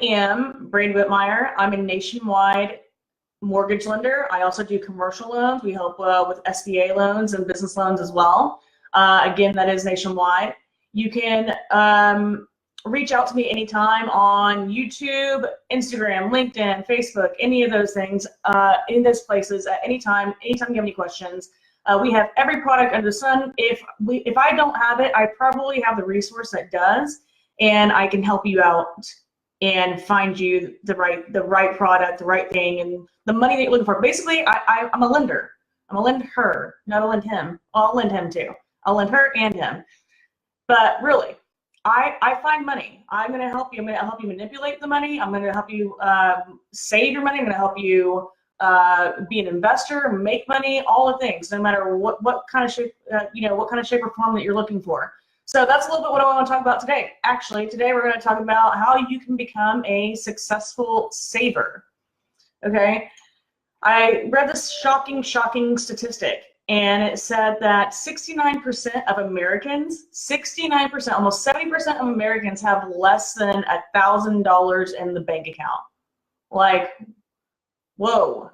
am Brandy Whitmire. I'm a nationwide mortgage lender. I also do commercial loans. We help with SBA loans and business loans as well. Again, that is nationwide. You can reach out to me anytime on YouTube, Instagram, LinkedIn, Facebook, any of those things, in those places at anytime you have any questions. We have every product under the sun. If I don't have it, I probably have the resource that does, and I can help you out and find you the right product, the right thing, and the money that you're looking for. Basically, I'm a lender. I'm a lend her, not a lend him. I'll lend him too. I'll lend her and him. But really, I find money. I'm going to help you. I'm going to help you manipulate the money. I'm going to help you save your money. I'm going to help you be an investor, make money, all the things, no matter what kind of shape, what kind of shape or form that you're looking for. So that's a little bit what I want to talk about today. Actually, today we're going to talk about how you can become a successful saver. Okay, I read this shocking statistic, and it said that 69% of Americans, 69%, almost 70% of Americans have less than $1,000 in the bank account. Like, whoa,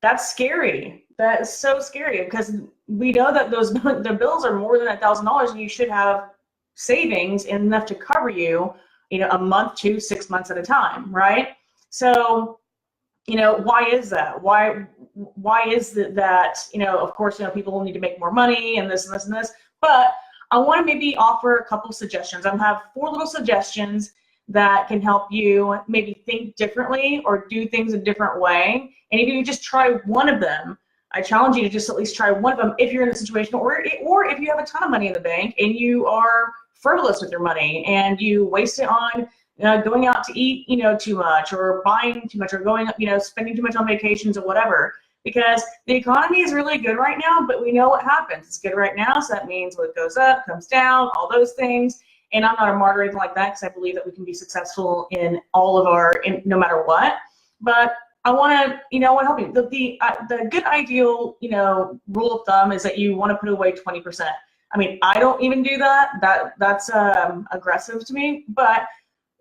that's scary. That is so scary, because we know that the bills are more than $1,000, and you should have savings enough to cover you, a month to 6 months at a time, right? So, why is that? Why is it that, of course, people need to make more money and this and this and this, but I want to maybe offer a couple suggestions. I have 4 little suggestions that can help you maybe think differently or do things a different way. And if you just try one of them, I challenge you to just at least try one of them if you're in a situation, or if you have a ton of money in the bank and you are frivolous with your money and you waste it on going out to eat, too much, or buying too much, or going, spending too much on vacations or whatever. Because the economy is really good right now, but we know what happens. It's good right now, so that means what goes up comes down, all those things. And I'm not a martyr or anything like that, because I believe that we can be successful in all of no matter what. But I want to, help you. The good ideal, rule of thumb is that you want to put away 20%. I mean, I don't even do that. That's aggressive to me, but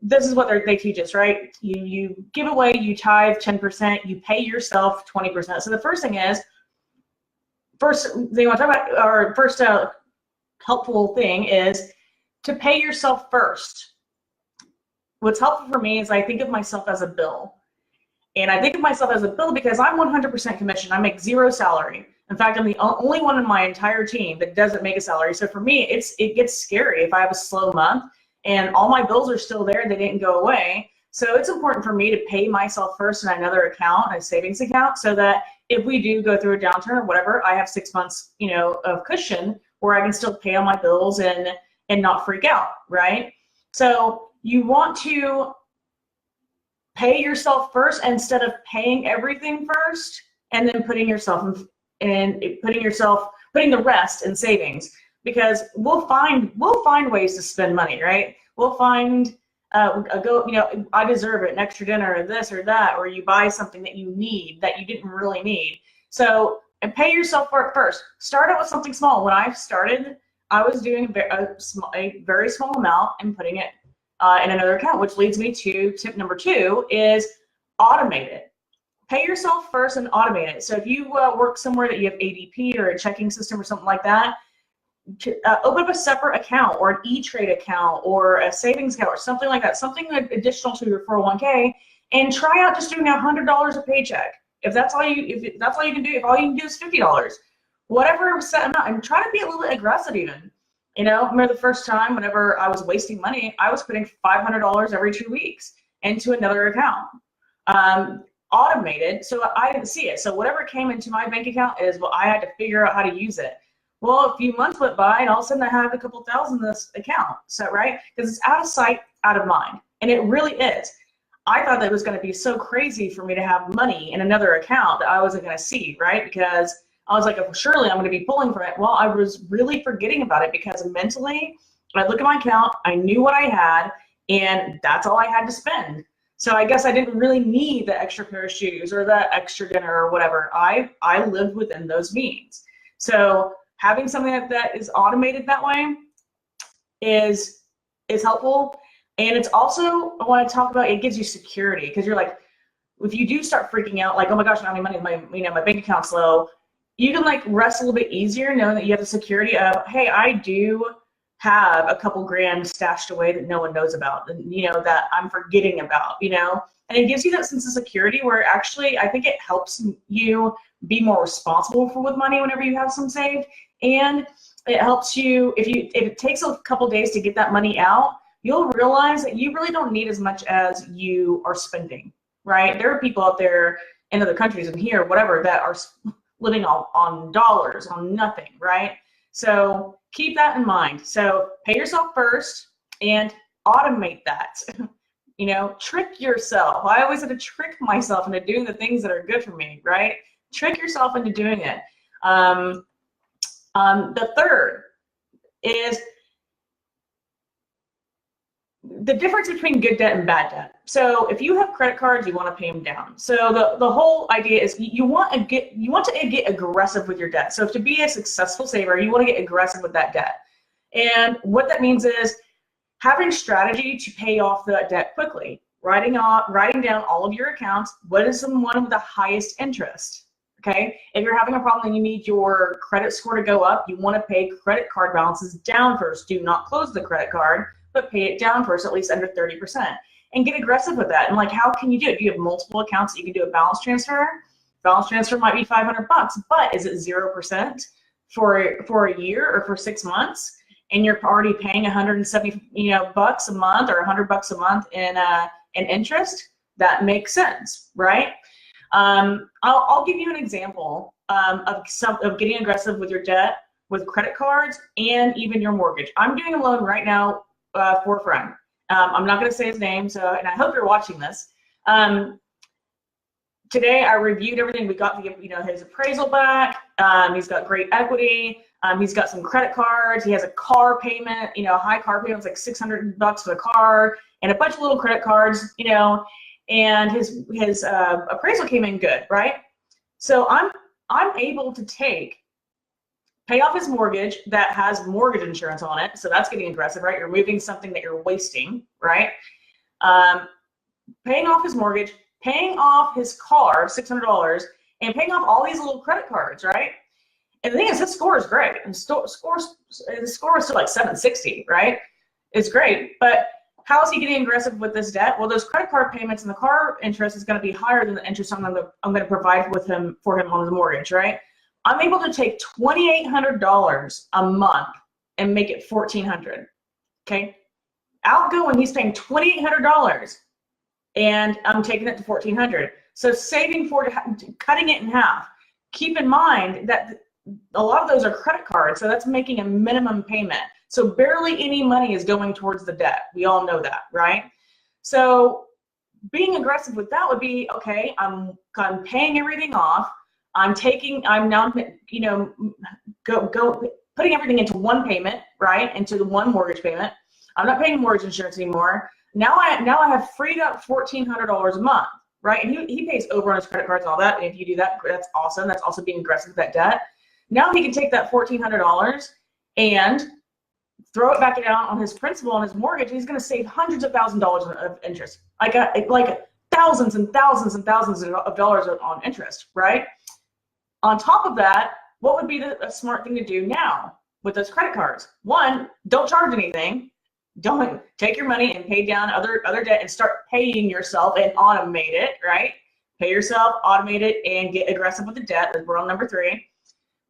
this is what they teach us, right? You give away, you tithe 10%, you pay yourself 20%. So the first thing is, first thing I want to talk about, or first helpful thing is to pay yourself first. What's helpful for me is I think of myself as a bill. And I think of myself as a bill because I'm 100% commission. I make 0 salary. In fact, I'm the only one in my entire team that doesn't make a salary. So for me, it gets scary if I have a slow month and all my bills are still there, they didn't go away. So it's important for me to pay myself first in another account, a savings account, so that if we do go through a downturn or whatever, I have 6 months, of cushion where I can still pay all my bills and not freak out, right? So you want to pay yourself first instead of paying everything first and then putting the rest in savings, because we'll find ways to spend money, right? We'll find I deserve it, an extra dinner or this or that, or you buy something that you need that you didn't really need. So, and pay yourself for it first. Start out with something small. When I started, I was doing a very small amount and putting it in another account, which leads me to tip number 2 is automate it. Pay yourself first and automate it. So if you work somewhere that you have ADP or a checking system or something like that, open up a separate account or an E-Trade account or a savings account or something like that, something additional to your 401k, and try out just doing $100 a paycheck. If that's all you can do, if all you can do is $50, whatever set amount, and try to be a little bit aggressive even. I remember the first time whenever I was wasting money, I was putting $500 every 2 weeks into another account. Automated, so I didn't see it. So whatever came into my bank account is what I had to figure out how to use it. Well, a few months went by, and all of a sudden I had a couple thousand in this account. So, right? Because it's out of sight, out of mind. And it really is. I thought that it was going to be so crazy for me to have money in another account that I wasn't going to see, right? Because I was like, oh, surely I'm going to be pulling from it. Well, I was really forgetting about it because mentally, when I look at my account, I knew what I had, and that's all I had to spend. So I guess I didn't really need the extra pair of shoes or the extra dinner or whatever. I lived within those means. So having something like that is automated that way is helpful. And it's also, I want to talk about, it gives you security, because you're like, if you do start freaking out, like, oh my gosh, I don't have any money, my bank account's low, you can like rest a little bit easier knowing that you have the security of, hey, I do have a couple grand stashed away that no one knows about, and that I'm forgetting about, and it gives you that sense of security where actually I think it helps you be more responsible with money whenever you have some saved. And it helps you, if it takes a couple days to get that money out, you'll realize that you really don't need as much as you are spending, right? There are people out there in other countries and here, whatever, that are living on dollars, on nothing, right? So keep that in mind. So pay yourself first and automate that. Trick yourself. I always had to trick myself into doing the things that are good for me, right? Trick yourself into doing it. The third is the difference between good debt and bad debt. So if you have credit cards, you want to pay them down. So the whole idea is you want to get aggressive with your debt. So to be a successful saver, you want to get aggressive with that debt. And what that means is having strategy to pay off that debt quickly, writing down all of your accounts. What is the one with the highest interest? Okay, if you're having a problem and you need your credit score to go up, you want to pay credit card balances down first. Do not close the credit card, but pay it down first, at least under 30%. And get aggressive with that. And like, how can you do it? Do you have multiple accounts that you can do a balance transfer? Balance transfer might be $500, but is it 0% for a year or for 6 months? And you're already paying 170 bucks a month or $100 a month in interest? That makes sense, right? I'll give you an example of getting aggressive with your debt, with credit cards, and even your mortgage. I'm doing a loan right now for a friend. I'm not going to say his name, and I hope you're watching this. Today I reviewed everything. We got his appraisal back. He's got great equity. He's got some credit cards. He has a car payment, high car payment. It's like $600 for the car, and a bunch of little credit cards, and his appraisal came in good, right? So I'm able to pay off his mortgage that has mortgage insurance on it. So that's getting aggressive, right? You're moving something that you're wasting, right? Paying off his mortgage, paying off his car, $600, and paying off all these little credit cards, right? And the thing is, his score is great. And his score is still like 760, right? It's great, but how is he getting aggressive with this debt? Well, those credit card payments and the car interest is going to be higher than the interest I'm going to provide for him on his mortgage, right? I'm able to take $2,800 a month and make it $1,400. Okay, outgoing, he's paying $2,800, and I'm taking it to $1,400. So cutting it in half. Keep in mind that a lot of those are credit cards, so that's making a minimum payment. So barely any money is going towards the debt. We all know that, right? So being aggressive with that would be, okay, I'm paying everything off. I'm now, putting everything into one payment, right? Into the one mortgage payment. I'm not paying mortgage insurance anymore. Now I have freed up $1,400 a month, right? And he pays over on his credit cards and all that. And if you do that, that's awesome. That's also being aggressive with that debt. Now he can take that $1,400 and throw it back down on his principal on his mortgage. He's going to save hundreds of thousands of dollars of interest, like thousands and thousands and thousands of dollars on interest, right? On top of that, what would be a smart thing to do now with those credit cards? One, don't charge anything. Don't take your money and pay down other debt and start paying yourself and automate it, right? Pay yourself, automate it, and get aggressive with the debt. We're on number 3.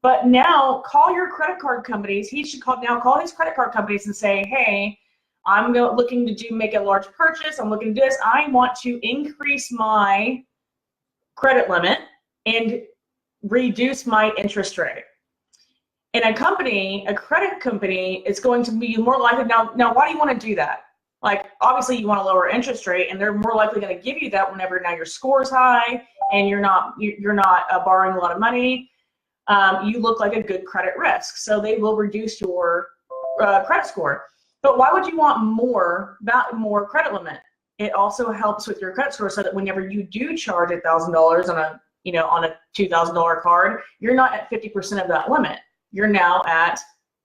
But now call your credit card companies. He should call his credit card companies and say, hey, I'm looking to make a large purchase. I'm looking to do this. I want to increase my credit limit and reduce my interest rate. And a credit company is going to be more likely, now why do you want to do that? Like, obviously you want to lower interest rate, and they're more likely going to give you that whenever now your score is high and you're not borrowing a lot of money. You look like a good credit risk, so they will reduce your credit score. But why would you want more credit limit? It also helps with your credit score, so that whenever you do charge $1,000 on a $2,000 card, you're not at 50% of that limit. You're now at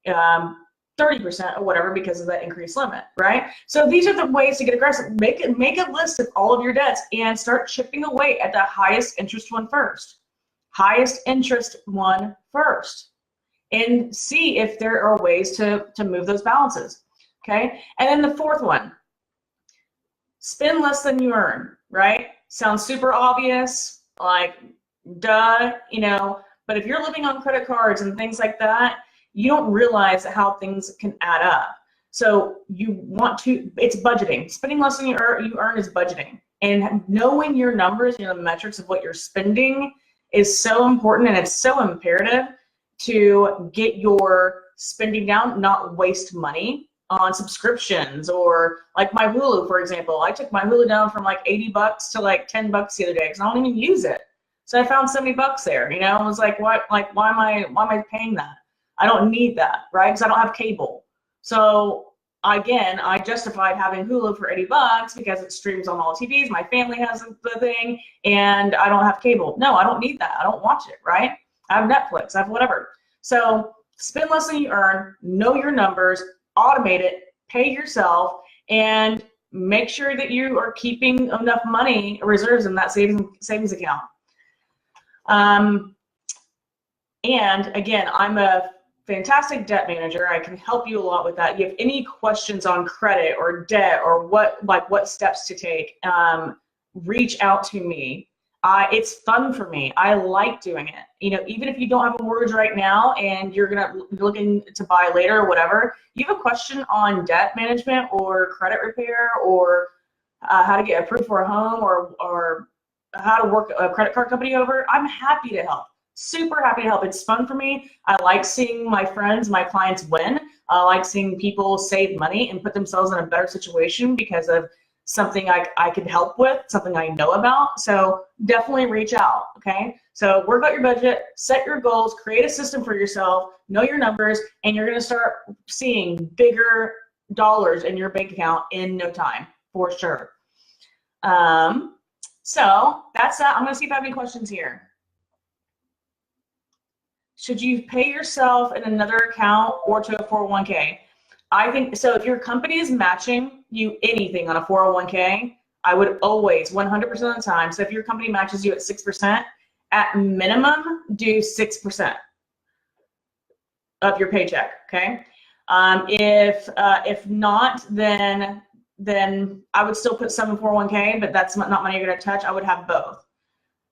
30% 30% or whatever because of that increased limit, right? So these are the ways to get aggressive. Make a list of all of your debts and start chipping away at the highest interest one first. Highest interest one first. And see if there are ways to move those balances, okay? And then the fourth one, spend less than you earn, right? Sounds super obvious, like duh, you know, but if you're living on credit cards and things like that, you don't realize how things can add up. So you want to, it's budgeting. Spending less than you earn is budgeting. And knowing your numbers, you know, the metrics of what you're spending is so important, and it's so imperative to get your spending down, not waste money on subscriptions or like my Hulu, for example. I took my Hulu down from like $80 to like $10 the other day because I don't even use it. So I found $70 there, you know. I was like, why am I paying that? I don't need that, right? Because I don't have cable. So again, I justified having Hulu for $80 because it streams on all TVs. My family has the thing, and I don't have cable. No, I don't need that. I don't watch it, right? I have Netflix. I have whatever. So spend less than you earn. Know your numbers. Automate it. Pay yourself, and make sure that you are keeping enough money reserves in that savings account. And again, I'm a fantastic debt manager. I can help you a lot with that. If you have any questions on credit or debt or what steps to take, reach out to me. It's fun for me. I like doing it. You know, even if you don't have a mortgage right now and you're looking to buy later or whatever, you have a question on debt management or credit repair or how to get approved for a home or how to work a credit card company over, I'm happy to help. Super happy to help. It's fun for me. I like seeing my friends, my clients win. I like seeing people save money and put themselves in a better situation because of something I could help with, something I know about. So definitely reach out, okay? So work out your budget, set your goals, create a system for yourself, know your numbers, and you're gonna start seeing bigger dollars in your bank account in no time, for sure. So that's that. I'm gonna see if I have any questions here. Should you pay yourself in another account or to a 401k? I think so. If your company is matching you anything on a 401k, I would always 100% of the time. So if your company matches you at 6%, at minimum do 6% of your paycheck. Okay. If not, then I would still put some in 401k, but that's not money you're going to touch. I would have both.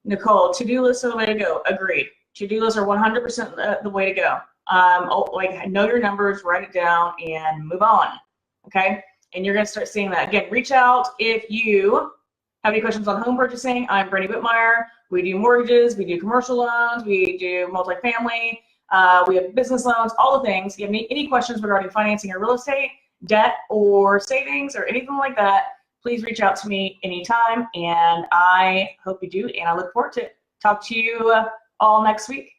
Nicole, to-do lists are the way to go. Agreed. To-do lists are 100% the way to go. Like know your numbers, write it down, and move on. Okay, and you're gonna start seeing that. Again, reach out if you have any questions on home purchasing. I'm Brandy Whitmire. We do mortgages, we do commercial loans, we do multifamily, we have business loans, all the things. If you have any questions regarding financing or real estate, debt or savings or anything like that, please reach out to me anytime, and I hope you do, and I look forward to it. Talk to you all next week.